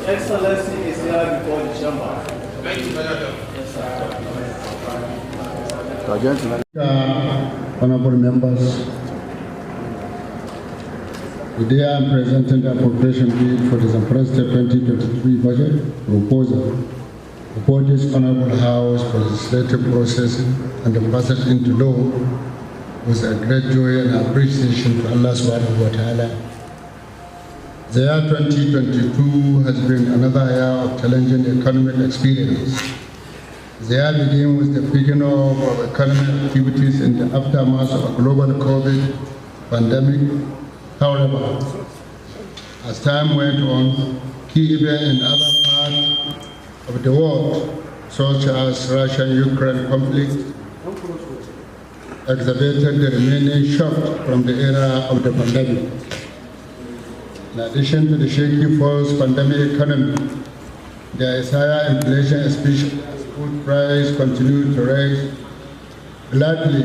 Excellency is here before the chamber. Thank you, Honorable members, today I am presenting the appropriation bill for the Zamfara State 2023 budget proposal before this Honorable House for legislative processing and the passage into law with a great joy and appreciation to Allah subhanahu wa ta'ala. The year 2022 has been another year of challenging economic experience. The year began with the picking up of economic activities in the aftermath of a global COVID pandemic. However, as time went on, key events in other parts of the world, such as Russia-Ukraine conflict, exacerbated the remaining shock from the era of the pandemic. In addition to the shaky false pandemic economy, there is higher inflation, especially as food prices continue to rise. Gladly,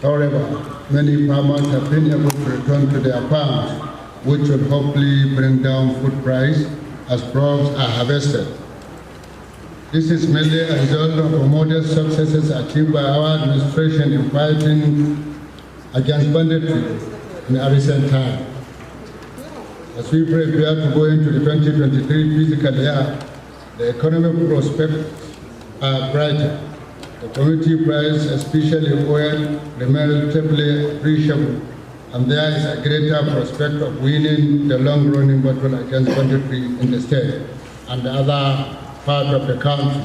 however, many farmers have been able to return to their farms, which will hopefully bring down food price as crops are harvested. This is mainly a result of the modest successes achieved by our administration in fighting against banditry in a recent time. As we prepare to go into the 2023 fiscal year, the economic prospects are brighter. The commodity price, especially oil, remain relatively appreciable, and there is a greater prospect of winning the long-running battle against banditry in the state and the other part of the country,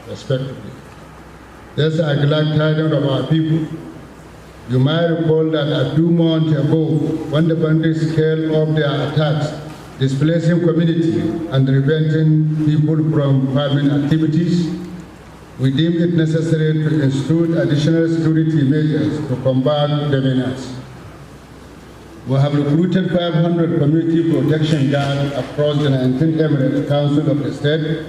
respectively. There's a glad tidings of our people. You might recall that a few months ago, when the bandits scaled off their attacks, displacing community and preventing people from farming activities, we deemed it necessary to institute additional security measures to combat the menace. We have recruited 500 community protection guards across the 19 Emirate Council of the state.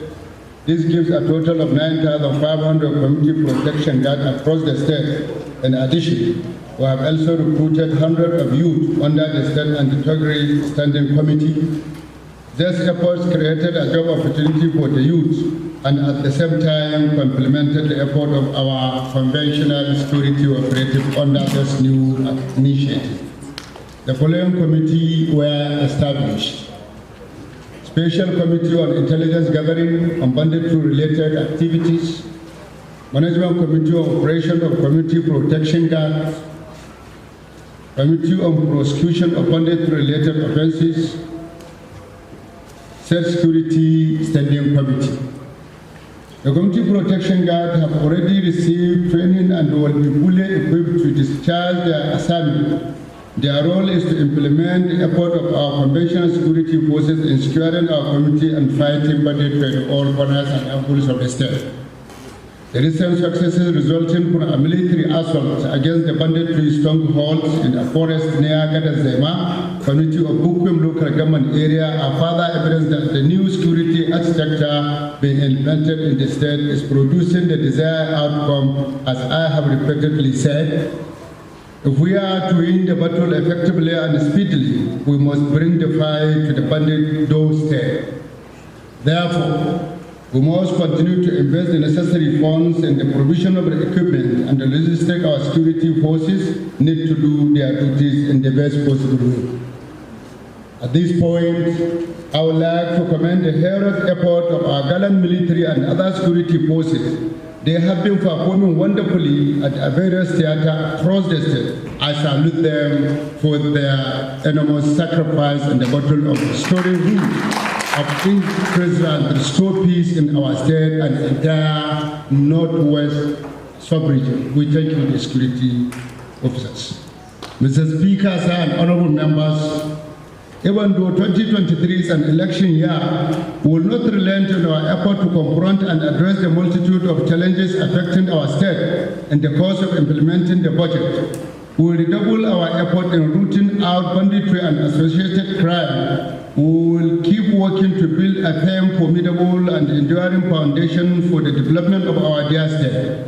This gives a total of 9,500 community protection guards across the state. In addition, we have also recruited hundreds of youth under the State Anti-Thuggery Standing Committee. These efforts created a job opportunity for the youth and at the same time complemented the effort of our conventional security operative under this new initiative. The following committees were established: Special Committee on Intelligence Gathering on Banditry-related activities, Management Committee on Operation of Community Protection Guards, Committee on Prosecution of Banditry-related Offenses, State Security Standing Committee. The Community Protection Guard have already received training and will be fully equipped to discharge their assignment. Their role is to implement the effort of our conventional security forces in securing our community and fighting banditry in all corners and angles of the state. The recent successes resulting from a military assault against the banditry strongholds in a forest near Gadazema, community of Bukwim local government area, are further evidence that the new security architecture being implemented in the state is producing the desired outcome, as I have repeatedly said. If we are to win the battle effectively and speedily, we must bring the fight to the bandit doorstep. Therefore, we must continue to invest the necessary funds in the provision of the equipment and the logistics our security forces need to do their duties in the best possible way. At this point, I would like to commend the heroic effort of our gallant military and other security forces. They have been performing wonderfully at various theaters across the state. I salute them for their enormous sacrifice in the battle of restoring rule of increase and restore peace in our state and entire Northwest sub-region. We thank you, the security officers. Mr. Speaker, sir, and honorable members, even though 2023 is an election year, we will not relent in our effort to confront and address the multitude of challenges affecting our state in the course of implementing the budget. We will redouble our effort in rooting out banditry and associated crime. We will keep working to build a firm, formidable, and enduring foundation for the development of our dear state.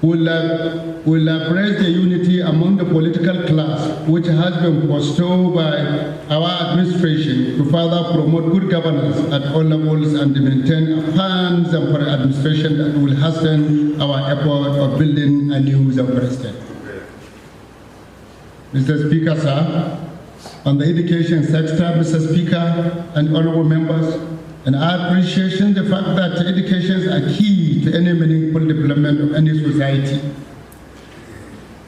We will leverage the unity among the political class, which has been bestowed by our administration administration to further promote good governance at all levels and maintain a planned Zamfara administration that will hasten our effort of building a new Zamfara state. Mr. Speaker, sir, on the education sector, Mr. Speaker and honorable members, and I appreciate the fact that education is key to any meaningful development of any society.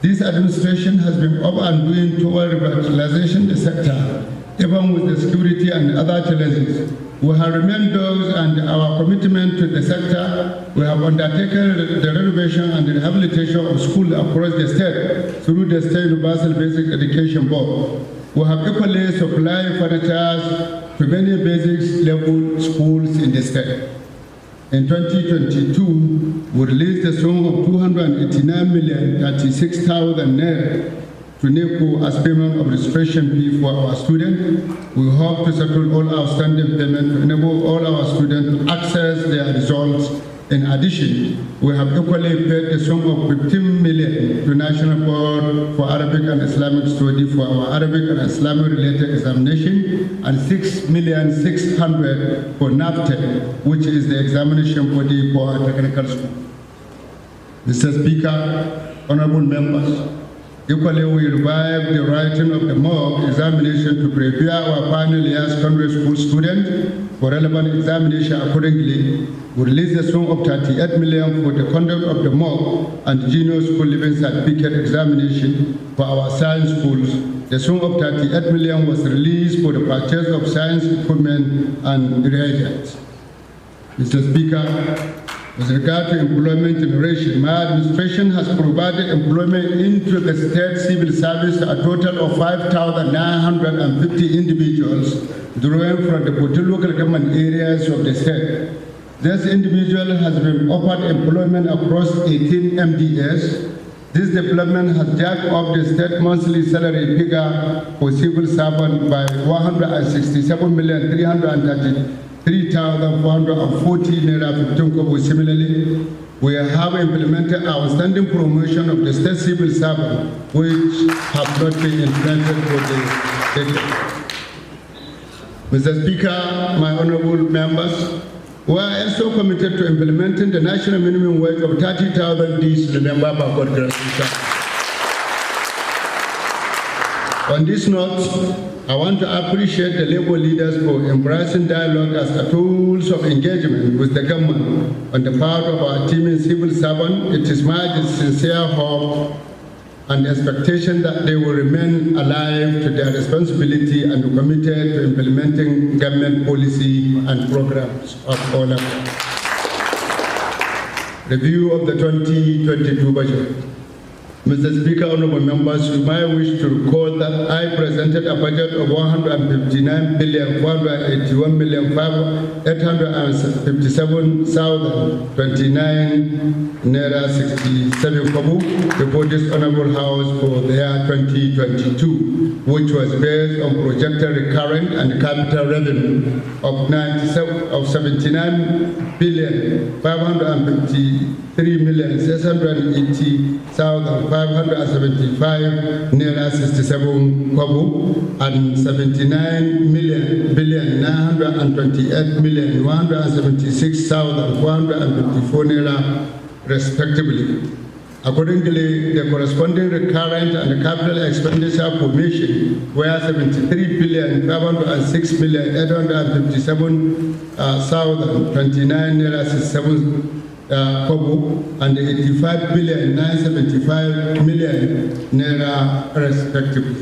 This administration has been up and doing toward revitalization of the sector, even with the security and other challenges. We have remained those and our commitment to the sector. We have undertaken the renovation and the rehabilitation of schools across the state through the State Universal Basic Education Board. We have equally supplied furniture to many basic level schools in the state. In 2022, we released a sum of 289,036,000 naira to NECO as payment of registration fee for our students. We hope to settle all outstanding payments to enable all our students to access their results. In addition, we have equally paid the sum of 15 million to National Board for Arabic and Islamic Studies for our Arabic and Islamic related examination, and 6,600,000 for NAPTEP, which is the examination body for our technical school. Mr. Speaker, honorable members, equally, we revive the writing of the mock examination to prepare our final year secondary school students for relevant examination. Accordingly, we released a sum of 38 million for the conduct of the mock and junior school living certificate examination for our science schools. The sum of 38 million was released for the purchase of science equipment and reagents. Mr. Speaker, with regard to employment generation, my administration has provided employment into the state civil service to a total of 5,950 individuals drawing from the 14 local government areas of the state. This individual has been offered employment across 18 MDS. This development has jacked up the state monthly salary figure for civil servants by 167,333,440 naira 15 kobo. Similarly, we have implemented outstanding promotion of the state civil servant, which have not been implemented for the state. Mr. Speaker, my honorable members, we are also committed to implementing the national minimum wage of 30,000 this November by God grace. On this note, I want to appreciate the labor leaders for embracing dialogue as a tool of engagement with the government. On the part of our team in civil servant, it is my sincere hope and expectation that they will remain alive to their responsibility and committed to implementing government policy and programs of all levels. Review of the 2022 budget. Mr. Speaker, honorable members, you might wish to recall that I presented a budget of 159,481,857,029 naira 67 kobo before this honorable house for the year 2022, which was based on projected recurrent and capital revenue of 79,753,680,575 naira 67 kobo and 79,928,176,454 naira respectively. Accordingly, the corresponding recurrent and capital expenditure formation were 73,506,857,029 naira 67 kobo and 85,975,000,000 naira respectively.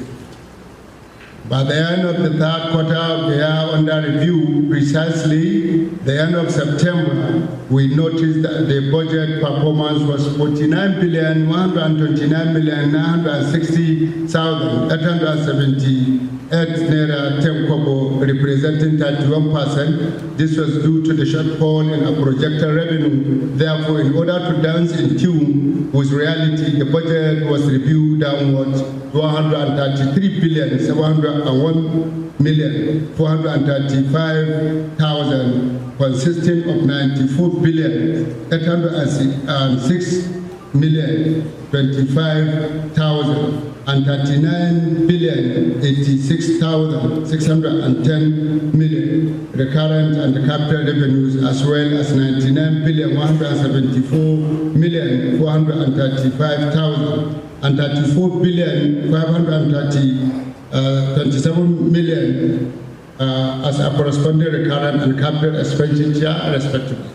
By the end of the third quarter of the year under review, precisely the end of September, we noticed that the budget performance was 49,129,960,878 naira 10 kobo, representing 31%. This was due to the shortfall in a projected revenue. Therefore, in order to dance in tune with reality, the budget was reviewed downwards to 133,701,435,000, consisting of 94,806 1,025,000 and 39,086,610 million recurrent and capital revenues, as well as 99,174,435,000 and 34,527 million as a corresponding recurrent and capital expenditure, respectively.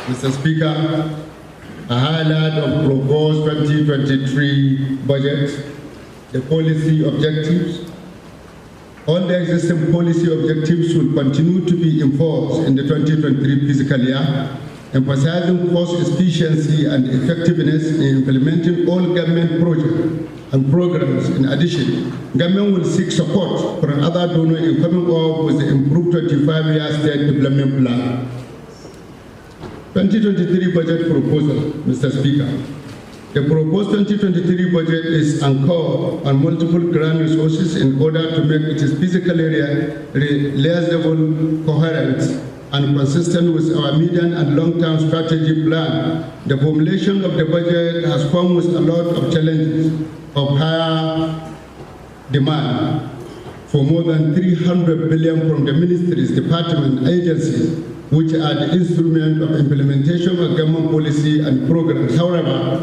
Mr. Speaker, a highlight of proposed 2023 budget, the policy objectives. All the existing policy objectives will continue to be enforced in the 2023 fiscal year, emphasizing cost efficiency and effectiveness in implementing all government projects and programs. In addition, government will seek support from other donors in coming up with the improved 25-year state development plan. 2023 budget proposal, Mr. Speaker. The proposed 2023 budget is anchored on multiple grant resources in order to make it physically realizable, coherent, and consistent with our medium and long-term strategy plan. The formulation of the budget has come with a lot of challenges of higher demand for more than 300 billion from the ministries, departments, agencies, which are the instrument of implementation of government policy and programs. However,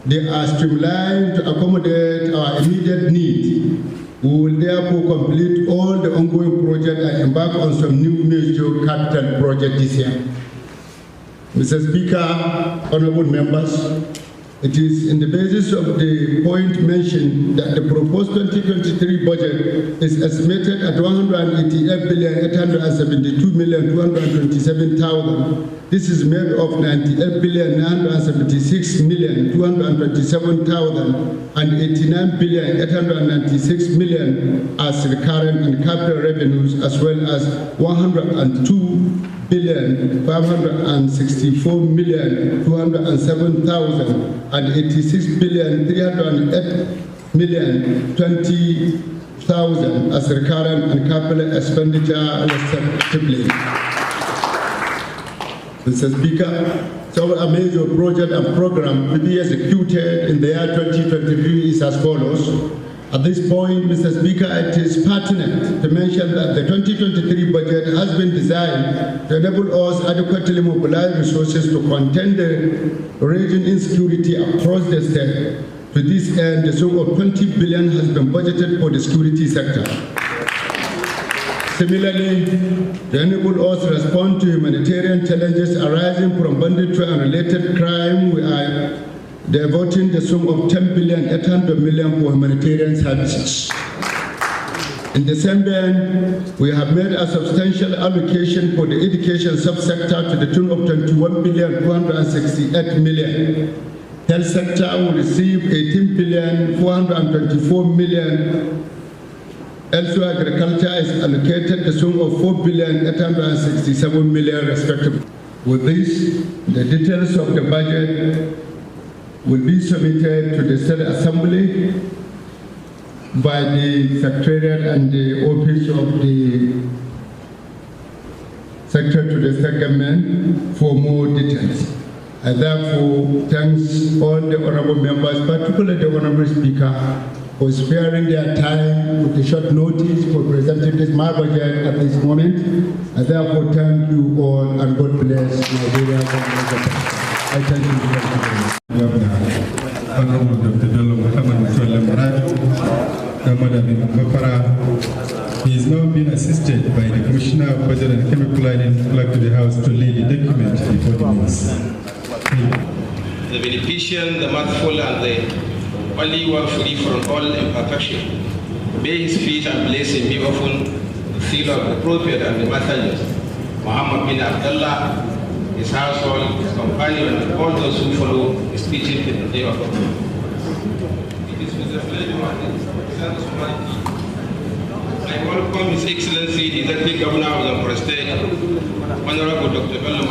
they are streamlined to accommodate our immediate need. We will therefore complete all the ongoing projects and embark on some new major capital projects this year. Mr. Speaker, honorable members, it is in the basis of the point mentioned that the proposed 2023 budget is estimated at 188,872,227,000. This is made of 98,976,227,000 and 89,896,000,000 as recurrent and capital revenues, as well as 102,564,207,000 and 86,308,020,000 as recurrent and capital expenditure, respectively. Mr. Speaker, so a major project and program will be executed in the year 2023 is as follows. At this point, Mr. Speaker, it is pertinent to mention that the 2023 budget has been designed to enable us adequately mobilize resources to contain the raging insecurity across the state. To this end, the sum of 20 billion has been budgeted for the security sector. Similarly, to enable us to respond to humanitarian challenges arising from banditry and related crime, we are devoting the sum of 10,800,000,000 for humanitarian services. In the same vein, we have made a substantial allocation for the education subsector to the tune of 21,268,000,000. Health sector will receive 18,424,000,000. Also, agriculture is allocated the sum of 4,867,000,000 respectively. With this, the details of the budget will be submitted to the State Assembly by the Secretariat and the Office of the Secretary to the State Government for more details. I therefore thanks all the honorable members, particularly the honorable Speaker, for sparing their time with a short notice for presenting this my budget at this moment. I therefore thank you all and God bless Nigeria. I thank you very much. Honorable Dr. Bello he is now being assisted by the Commissioner of Budget and Chemical Lighting Clerk to the House to lead the document before the means. The beneficent, the mirthful, and the only one free from all imperfection. May his feet and blessing be often the seal of the prophet and the messengers, Muhammad bin Abdullah, his household, his companion, and all those who follow his teaching in the day of God. It is with the pleasure of the Senate Humanity. I welcome His Excellency, the Executive Governor of the Zamfara State, Honorable Dr. Bello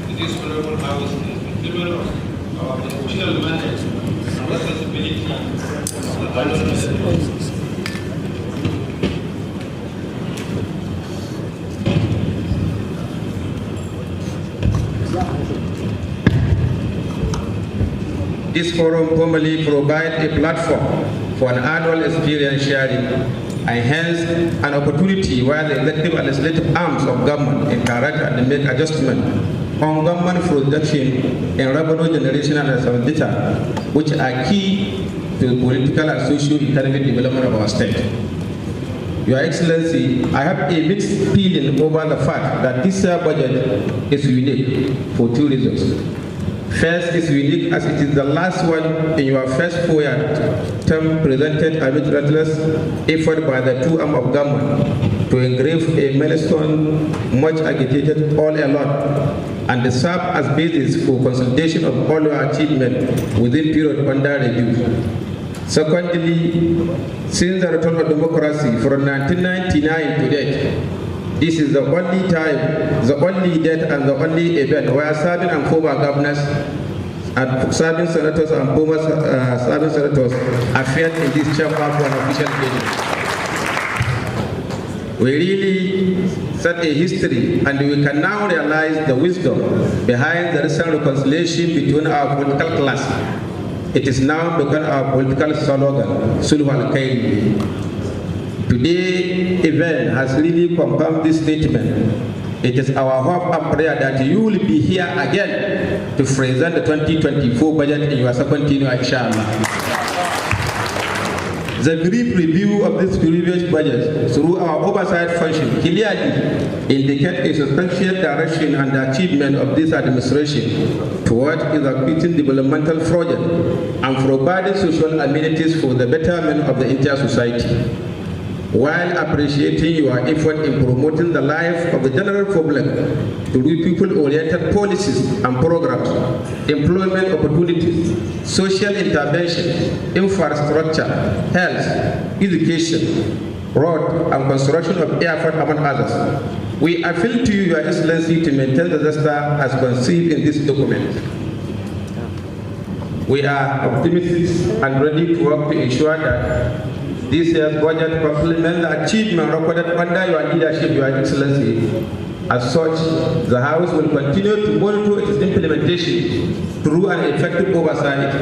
to this honorable house in fulfillment of our constitutional mandate and responsibility of the honorable. this forum formally provides a platform for an annual experience sharing and hence an opportunity where the executive and legislative arms of government interact and make adjustment on government production and revenue generation and expenditure, which are key to the political and socio-economic development of our state. Your Excellency, I have a mixed feeling over the fact that this budget is unique for two reasons. First, it's unique as it is the last one in your first 4-year term presented amid relentless effort by the two arms of government to engrave a milestone much agitated all along and serve as basis for consolidation of all your achievements within period under review. Secondly, since the return of democracy from 1999 to date, this is the only time, the only date, and the only event where serving and former governors and serving senators and former serving senators appeared in this chamber for an official occasion. We really set a history, and we can now realize the wisdom behind the recent reconciliation between our political class. It is now become our political slogan, Sulhu al-Khairi. Today's event has really confirmed this statement. It is our hope and prayer that you will be here again to present the 2024 budget in your second tenure, inshallah. The brief review of this previous budget through our oversight function clearly indicates a substantial direction and achievement of this administration towards executing developmental projects and providing social amenities for the betterment of the entire society. While appreciating your effort in promoting the life of the general public through people-oriented policies and programs, employment opportunities, social intervention, infrastructure, health, education, road, and construction of airport, among others, we appeal to you, Your Excellency, to maintain the gesture as conceived in this document. We are optimistic and ready to work to ensure that this year's budget complements the achievement recorded under your leadership, Your Excellency. As such, the House will continue to monitor its implementation through an effective oversight.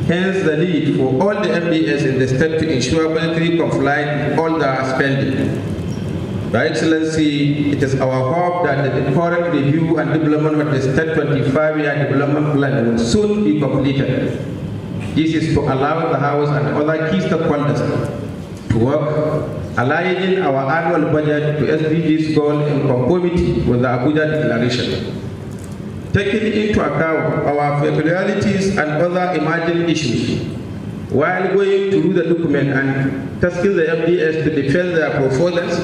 Hence the need for all the MDS in the state to ensure budgetary compliance with all their spending. Your Excellency, it is our hope that the current review and development of the state 25-year development plan will soon be completed. This is to allow the House and other key stakeholders to work, aligning our annual budget to SDGs goal in conformity with the Abuja Declaration. Taking into account our peculiarities and other emerging issues, while going through the document and tasking the MDS to defend their proposals,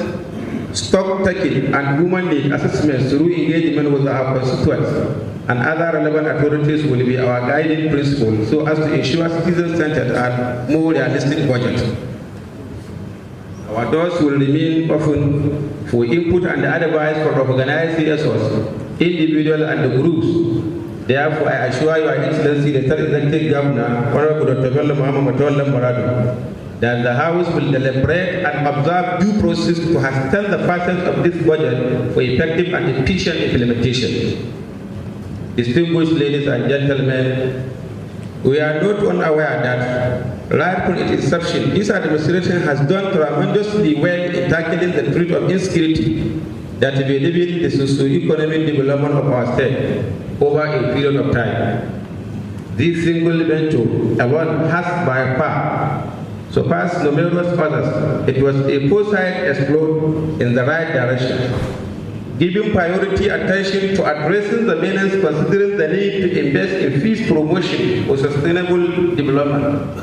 stock taking and human need assessments through engagement with our constituents and other relevant authorities will be our guiding principle so as to ensure citizen-centered and more realistic budget. Our doors will remain open for input and advice from organized CSOs, individuals and groups. Therefore, I assure Your Excellency, the Third Executive Governor, Honorable Dr. Bello Matawalle, that the House will deliberate and observe due process to hasten the passage of this budget for effective and efficient implementation. Distinguished ladies and gentlemen, we are not unaware that right from its inception, this administration has done tremendously well in tackling the threat of insecurity that may limit the socio-economic development of our state over a period of time. This single venture alone has by far surpassed numerous others. It was a foresight explored in the right direction, giving priority attention to addressing the menace, considering the need to invest in peace promotion for sustainable development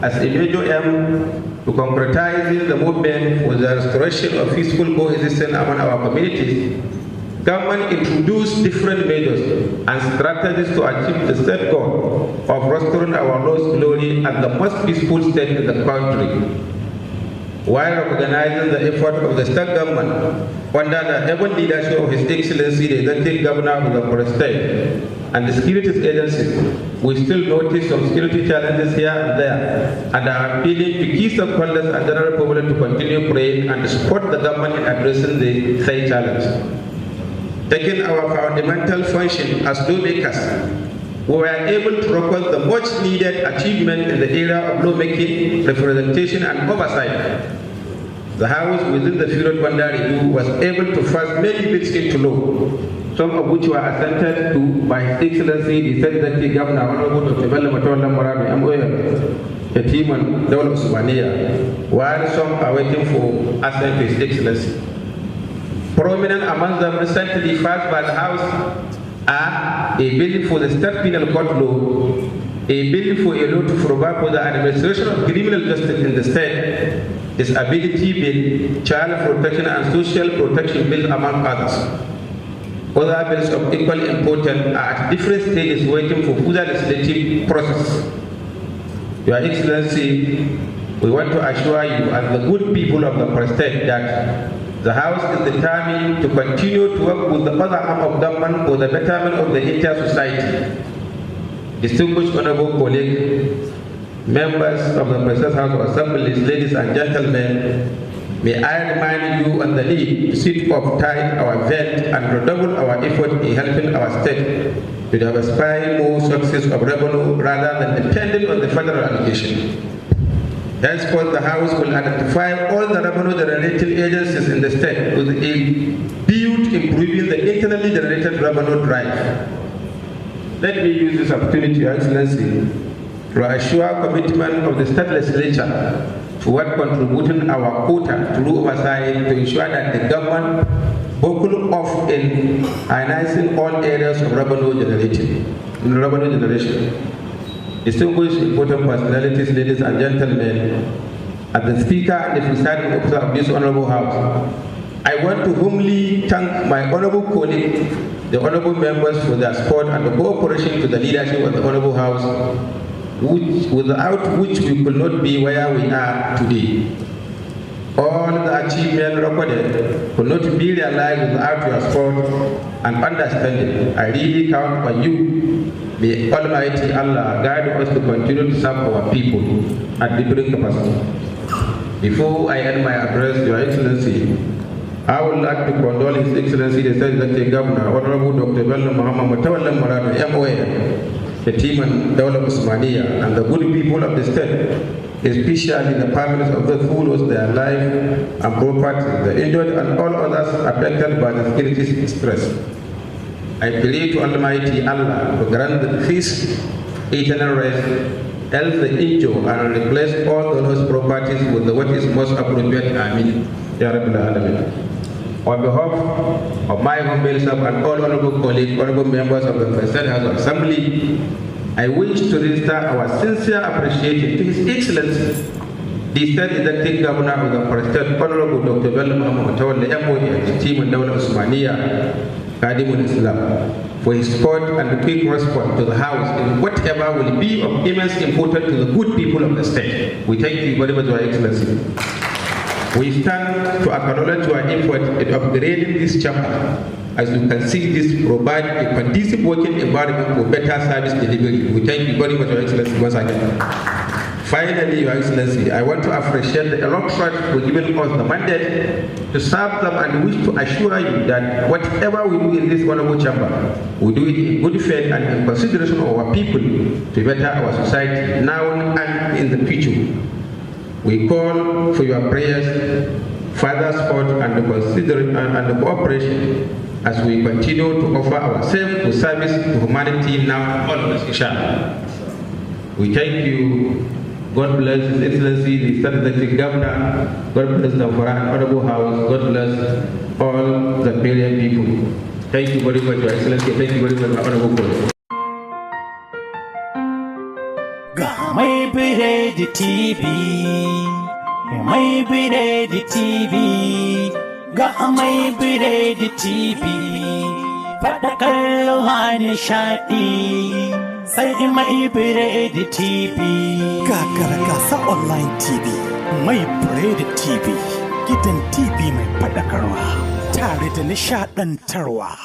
as a major aim to concretizing the movement for the restoration of peaceful coexistence among our communities. Government introduced different measures and strategies to achieve the set goal of restoring our lost glory as the most peaceful state in the country, while recognizing the effort of the state government under the able leadership of His Excellency, the Executive Governor of the State and the security agencies. We still notice some security challenges here and there, and are appealing to key stakeholders and general public to continue praying and support the government in addressing the same challenge. Taking our fundamental function as lawmakers we were able to record the much needed achievement in the area of lawmaking, representation, and oversight. The House, within the period under review, was able to pass many bills into law, some of which were assented to by His Excellency the Executive Governor, Honorable Dr. Bello, Matawalle, MOA, a team on Dawla Usmaniya, while some are waiting for assent to His Excellency. Prominent among them recently passed by the House are a bill for the State Penal Code law, a bill for a law to provide for the administration of criminal justice in the state, disability bill, child protection and social protection bill, among others. Other bills of equal importance are at different stages waiting for further legislative process. Your Excellency, we want to assure you and the good people of the state that the House is determined to continue to work with the other arm of government for the betterment of the entire society. Distinguished honorable colleagues, members of the President's House of Assemblies, ladies and gentlemen, may I remind you on the need to sit up tight our belt and redouble our effort in helping our state to diversify more sources of revenue rather than depending on the federal allocation. Henceforth, the House will identify all the revenue-generating agencies in the state with a view to improving the internally generated revenue drive. Let me use this opportunity, Your Excellency, to assure commitment of the state legislature toward contributing our quota through oversight to ensure that the government buckle off in harnessing all areas of revenue generation. Distinguished important personalities, ladies and gentlemen, as the Speaker and the presiding officer of this Honorable House, I want to humbly thank my honorable colleagues, the honorable members, for their support and the cooperation to the leadership of the Honorable House, without which we could not be where we are today. All the achievements recorded could not be realized without your support and understanding. I really count on you. May Almighty Allah guide us to continue to serve our people at different capacity. Before I end my address, Your Excellency, I would like to condole His Excellency the State Executive Governor, Honorable Dr. Bello Matawalle, MOA, the team in Dawla Usmaniya, and the good people of the state, especially the families of those who lost their life and property, the injured and all others affected by the security stress. I pray to Almighty Allah to grant His eternal rest, help the injured and replace all those properties with what is most appropriate. Amin. Ya Rabbil Alamin. On behalf of my humble self and all honorable colleagues, honorable members of the President's House of Assembly, I wish to register our sincere appreciation to His Excellency, the State Executive Governor of the President, Honorable Dr. Bello Matawalle, MOA, the team in Dawla Usmaniya, Kadimul Islam, for his support and quick response to the House in whatever will be of immense importance to the good people of the state. We thank you very much, Your Excellency. We stand to acknowledge your effort in upgrading this chamber. As you can see, this provides a conducive working environment for better service delivery. We thank you very much, Your Excellency, once again. Finally, Your Excellency, I want to appreciate the electorate for giving us the mandate to serve them and wish to assure you that whatever we do in this honorable chamber, we do it in good faith and in consideration of our people to better our society now and in the future. We call for your prayers, further support and the cooperation as we continue to offer ourselves to service to humanity now and always, inshallah. We thank you. God bless His Excellency, the State Executive Governor. God bless the Honorable House. God bless all the million people. Thank you very much, Your Excellency. Thank you very much, Honorable Colleague. My Biredi TV, My Biredi TV, My Biredi TV, Fadakallah nishadi, sai Mai Biredi TV. Gagara gasa online TV, Mai Biredi TV, gidan TV mai fadakarwa, tare da nishadantarwa.